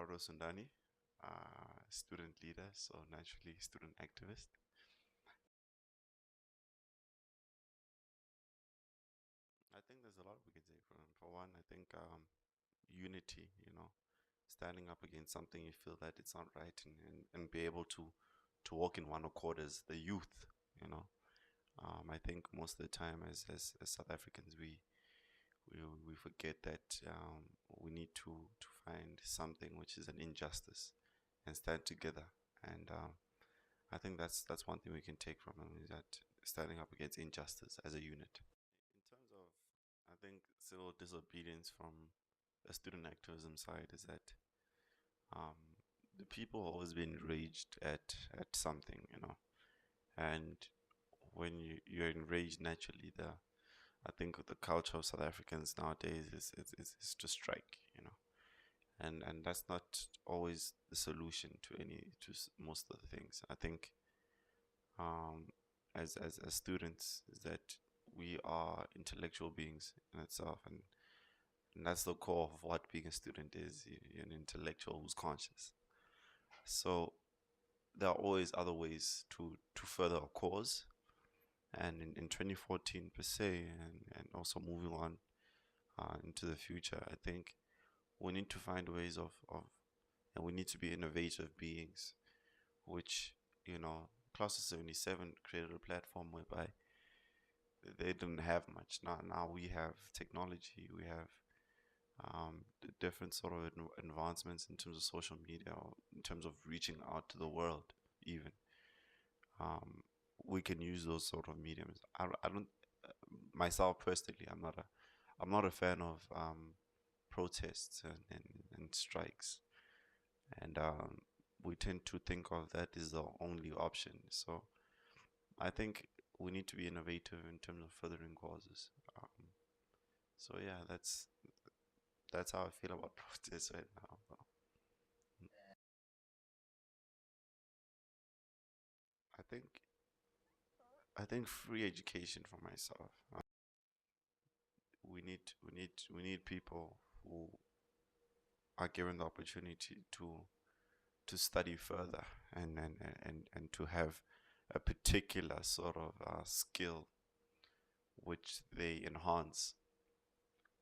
Gerardo Sundani, student leader, so naturally student activist. I think there's a lot we can take from him. For one, I think unity, standing up against something you feel that it's not right, and be able to walk in one accord as the youth, you know. I think most of the time as South Africans, we we forget that we need to find something which is an injustice and stand together. And I think that's one thing we can take from him, is that standing up against injustice as a unit. In terms of, I think, civil disobedience from the student activism side is that um, the people have always been enraged at something, and when you're enraged naturally, I think the culture of South Africans nowadays is to strike, and that's not always the solution most of the things. I think um, as students, is that we are intellectual beings in itself, and that's the core of what being a student is. You're an intellectual who's conscious. So there are always other ways to further a cause. And in 2014 per se, and also moving on into the future, I think we need to find ways and we need to be innovative beings, which, Class of 77 created a platform whereby they didn't have much. Now we have technology, we have different sort of advancements in terms of social media, or in terms of reaching out to the world, even. Um, we can use those sort of mediums. I don't, myself personally, I'm not a fan of protests and strikes, and we tend to think of that as the only option. So I think we need to be innovative in terms of furthering causes. So yeah, that's how I feel about protests right now. I think I think free education for myself. We need people who are given the opportunity to study further, and to have a particular sort of skill which they enhance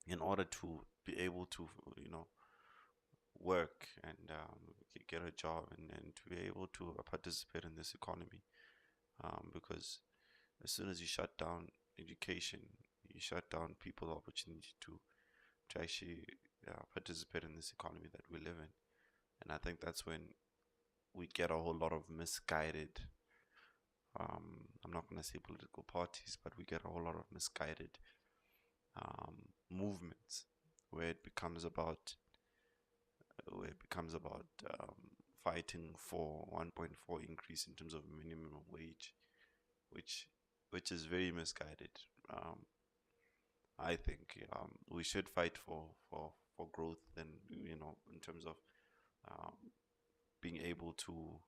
in order to be able to, work and get a job, and to be able to participate in this economy. Because as soon as you shut down education, you shut down people's opportunity to actually participate in this economy that we live in. And I think that's when we get a whole lot of misguided, I'm not going to say political parties, but we get a whole lot of misguided movements where it becomes about fighting for 1.4 increase in terms of minimum wage, which is very misguided. Um, I think we should fight for growth, and in terms of um, being able to,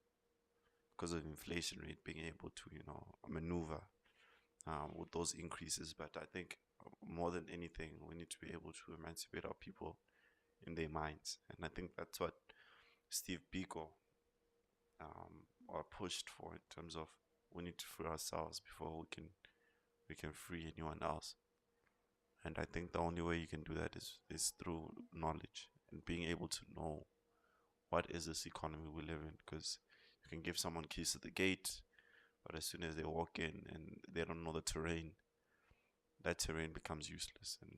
because of inflation rate, being able to maneuver with those increases. But I think more than anything, we need to be able to emancipate our people in their minds, and I think that's what Steve Biko or pushed for, in terms of we need to free ourselves before we can free anyone else. And I think the only way you can do that is through knowledge and being able to know what is this economy we live in. Because you can give someone keys to the gate, but as soon as they walk in and they don't know the terrain, that terrain becomes useless, and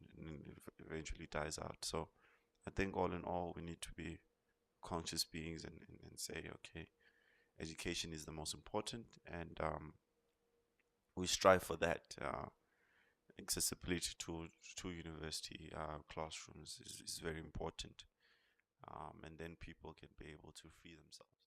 it eventually dies out. So I think all in all, we need to be conscious beings, and say, okay, education is the most important, and we strive for that. Accessibility to university classrooms is very important, and then people can be able to free themselves.